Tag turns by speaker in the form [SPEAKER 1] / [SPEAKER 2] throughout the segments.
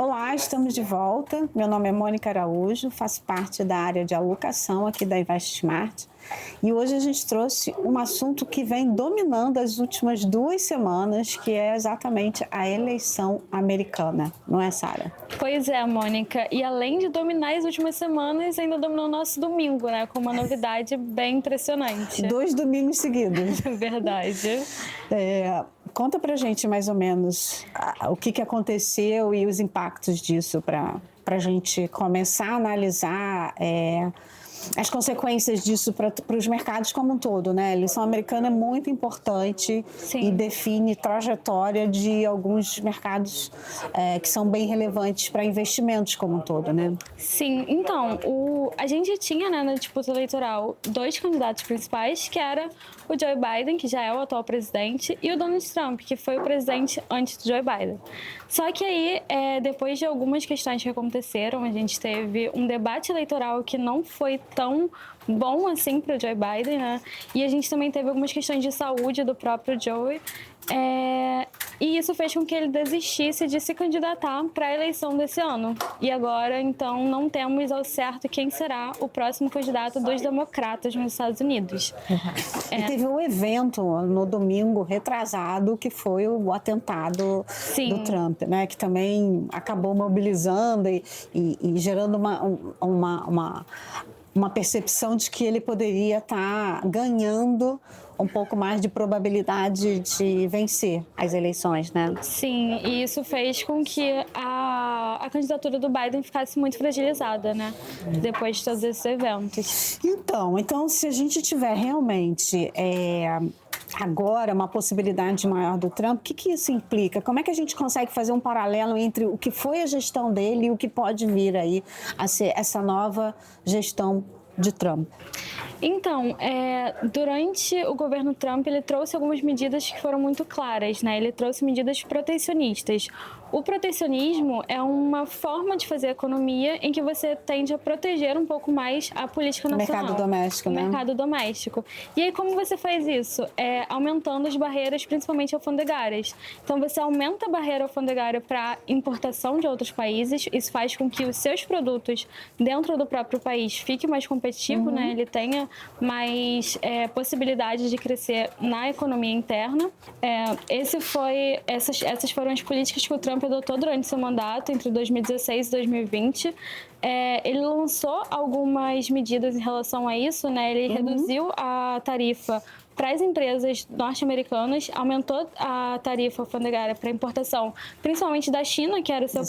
[SPEAKER 1] Olá, estamos de volta. Meu nome é Mônica Araújo, faço parte da área de alocação aqui da InvestSmart. E hoje a gente trouxe um assunto que vem dominando as últimas 2 semanas, que é exatamente a eleição americana, não é, Sara?
[SPEAKER 2] Pois é, Mônica. E além de dominar as últimas semanas, ainda dominou o nosso domingo, né? Com uma novidade bem impressionante.
[SPEAKER 1] 2 domingos seguidos.
[SPEAKER 2] Verdade.
[SPEAKER 1] Conta pra gente mais ou menos o que aconteceu e os impactos disso para a gente começar a analisar as consequências disso para os mercados como um todo, né? A eleição americana é muito importante.
[SPEAKER 2] Sim.
[SPEAKER 1] E define trajetória de alguns mercados que são bem relevantes para investimentos como um todo, né?
[SPEAKER 2] Sim, então, a gente tinha, né, na disputa eleitoral 2 candidatos principais, que era o Joe Biden, que já é o atual presidente, e o Donald Trump, que foi o presidente antes do Joe Biden. Só que aí, depois de algumas questões que aconteceram, a gente teve um debate eleitoral que não foi tão bom assim para o Joe Biden, né? E a gente também teve algumas questões de saúde do próprio Joe. E isso fez com que ele desistisse de se candidatar para a eleição desse ano. E agora, então, não temos ao certo quem será o próximo candidato dos democratas nos Estados Unidos.
[SPEAKER 1] E teve um evento no domingo retrasado, que foi o atentado do Trump, né? Que também acabou mobilizando e gerando uma percepção de que ele poderia estar ganhando um pouco mais de probabilidade de vencer as eleições, né?
[SPEAKER 2] Sim, e isso fez com que a candidatura do Biden ficasse muito fragilizada, né? Depois de todos esses eventos.
[SPEAKER 1] Então se a gente tiver realmente agora uma possibilidade maior do Trump, o que isso implica? Como é que a gente consegue fazer um paralelo entre o que foi a gestão dele e o que pode vir aí a ser essa nova gestão de Trump?
[SPEAKER 2] Então, durante o governo Trump, ele trouxe algumas medidas que foram muito claras, né? Ele trouxe medidas protecionistas. O protecionismo é uma forma de fazer economia em que você tende a proteger um pouco mais a política nacional.
[SPEAKER 1] Mercado doméstico, né?
[SPEAKER 2] Mercado doméstico. E aí, como você faz isso? Aumentando as barreiras, principalmente alfandegárias. Então, você aumenta a barreira alfandegária para importação de outros países. Isso faz com que os seus produtos dentro do próprio país fiquem mais competitivos, né? Ele tenha mais possibilidade de crescer na economia interna. Essas foram as políticas que o Trump adotou durante seu mandato, entre 2016 e 2020. Ele lançou algumas medidas em relação a isso, né? Ele reduziu a tarifa para as empresas norte-americanas, aumentou a tarifa alfandegária para importação, principalmente da China, que era o seu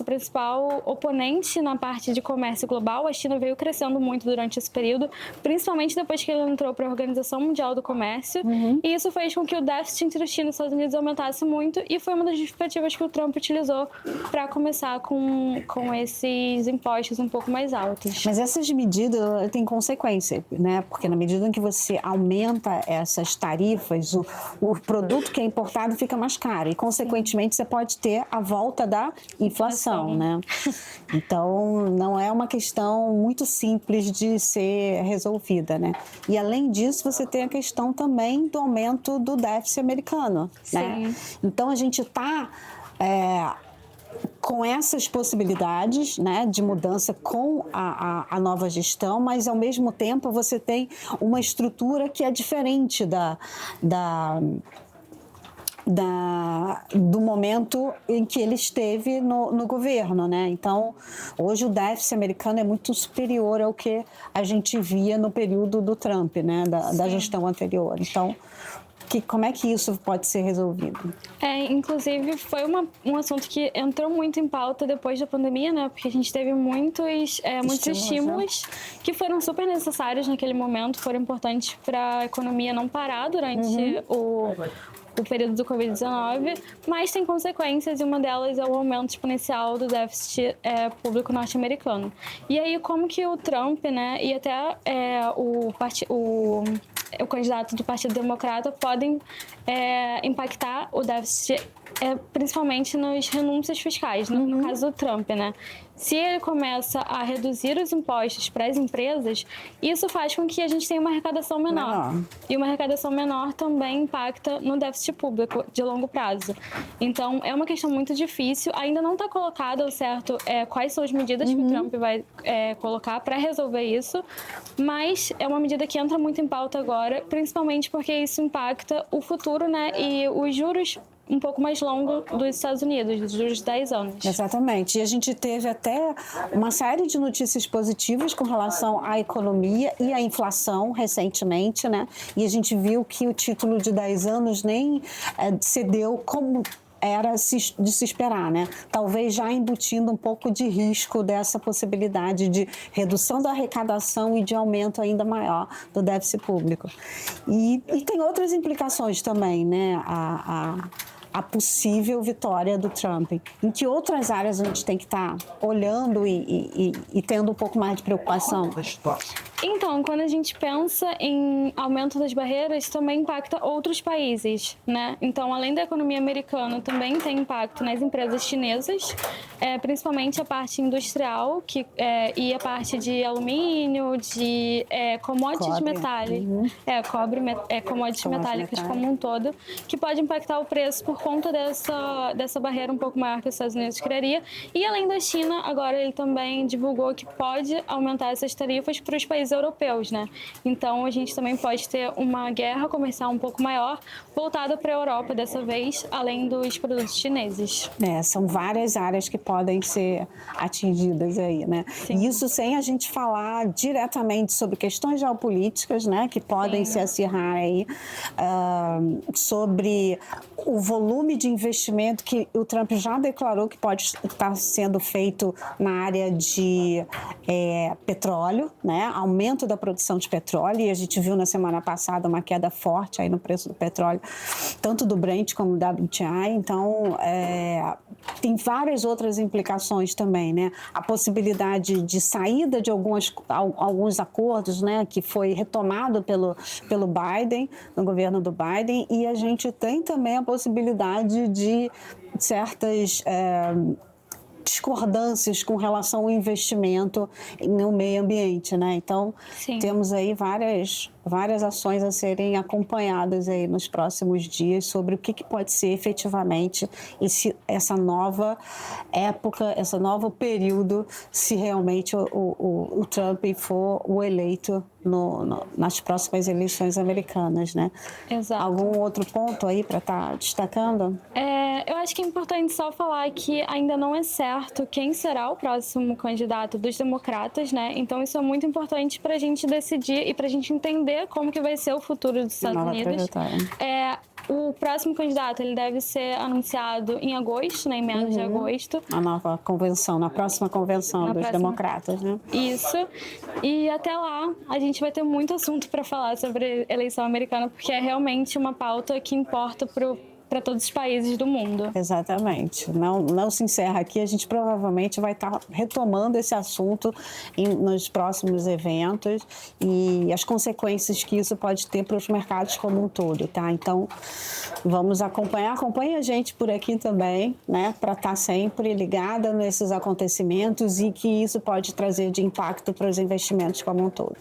[SPEAKER 2] principal oponente na parte de comércio global. A China veio crescendo muito durante esse período, principalmente depois que ele entrou para a Organização Mundial do Comércio. E isso fez com que o déficit entre a China e os Estados Unidos aumentasse muito, e foi uma das justificativas que o Trump utilizou para começar com esses impostos um pouco mais altos.
[SPEAKER 1] Mas essas medidas têm consequência, né? Porque na medida em que você aumenta essas tarifas, o produto que é importado fica mais caro e, consequentemente, você pode ter a volta da inflação, né? Então, não é uma questão muito simples de ser resolvida, né? E, além disso, você tem a questão também do aumento do déficit americano, né? Então, a gente está com essas possibilidades, né, de mudança com a nova gestão, mas, ao mesmo tempo, você tem uma estrutura que é diferente do momento em que ele esteve no governo, né? Então, hoje o déficit americano é muito superior ao que a gente via no período do Trump, né? Da gestão anterior. Então, como é que isso pode ser resolvido?
[SPEAKER 2] Inclusive, foi um assunto que entrou muito em pauta depois da pandemia, né? Porque a gente teve muitos estímulos que foram super necessários naquele momento, foram importantes para a economia não parar durante o período do Covid-19, mas tem consequências, e uma delas é o aumento exponencial do déficit público norte-americano. E aí, como que o Trump, né, e até o candidato do Partido Democrata podem impactar o déficit principalmente nas renúncias fiscais, no caso do Trump, né? Se ele começa a reduzir os impostos para as empresas, isso faz com que a gente tenha uma arrecadação menor. E uma arrecadação menor também impacta no déficit público de longo prazo. Então, é uma questão muito difícil. Ainda não está colocado ao certo quais são as medidas que o Trump vai colocar para resolver isso, mas é uma medida que entra muito em pauta agora, principalmente porque isso impacta o futuro, né? E os juros um pouco mais longo dos Estados Unidos, dos juros de 10 anos.
[SPEAKER 1] Exatamente. E a gente teve até uma série de notícias positivas com relação à economia e à inflação recentemente, né? E a gente viu que o título de 10 anos nem cedeu como era de se esperar, né? Talvez já embutindo um pouco de risco dessa possibilidade de redução da arrecadação e de aumento ainda maior do déficit público. E tem outras implicações também, né? A possível vitória do Trump. Em que outras áreas a gente tem que estar olhando e tendo um pouco mais de preocupação?
[SPEAKER 2] Então, quando a gente pensa em aumento das barreiras, também impacta outros países, né? Então, além da economia americana, também tem impacto nas empresas chinesas, principalmente a parte industrial e a parte de alumínio, de commodities metálicas, commodities metálicas como um todo, que pode impactar o preço por conta dessa barreira um pouco maior que os Estados Unidos criaria. E além da China, agora ele também divulgou que pode aumentar essas tarifas para os países europeus, né? Então a gente também pode ter uma guerra comercial um pouco maior voltada para a Europa dessa vez, além dos produtos chineses.
[SPEAKER 1] São várias áreas que podem ser atingidas aí, né? Sim. E isso sem a gente falar diretamente sobre questões geopolíticas, né? Que podem se acirrar aí, sobre o volume de investimento que o Trump já declarou que pode estar sendo feito na área de petróleo, né? Aumento da produção de petróleo, e a gente viu na semana passada uma queda forte aí no preço do petróleo, tanto do Brent como do WTI. Então, tem várias outras implicações também, né? A possibilidade de saída de alguns acordos, né? Que foi retomado pelo Biden, no governo do Biden, e a gente tem também a possibilidade de certas discordâncias com relação ao investimento no meio ambiente, né? Então, temos aí várias ações a serem acompanhadas aí nos próximos dias sobre o que pode ser efetivamente essa nova época, esse novo período, se realmente o Trump for o eleito nas próximas eleições americanas, né?
[SPEAKER 2] Exato.
[SPEAKER 1] Algum outro ponto aí para estar destacando?
[SPEAKER 2] Eu acho que é importante só falar que ainda não é certo quem será o próximo candidato dos democratas, né? Então isso é muito importante para a gente decidir e para a gente entender como que vai ser o futuro dos Estados Unidos. O próximo candidato ele deve ser anunciado em agosto, né? Em meados de agosto.
[SPEAKER 1] Na próxima convenção dos democratas, né?
[SPEAKER 2] Isso. E até lá a gente vai ter muito assunto para falar sobre a eleição americana, porque é realmente uma pauta que importa para todos os países do mundo.
[SPEAKER 1] Exatamente. Não se encerra aqui, a gente provavelmente vai estar retomando esse assunto nos próximos eventos e as consequências que isso pode ter para os mercados como um todo, tá? Então, vamos acompanhar. Acompanhe a gente por aqui também, né? Para estar sempre ligada nesses acontecimentos e que isso pode trazer de impacto para os investimentos como um todo.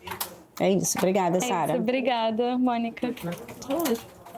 [SPEAKER 1] É isso. Obrigada, Sara.
[SPEAKER 2] Obrigada, Mônica.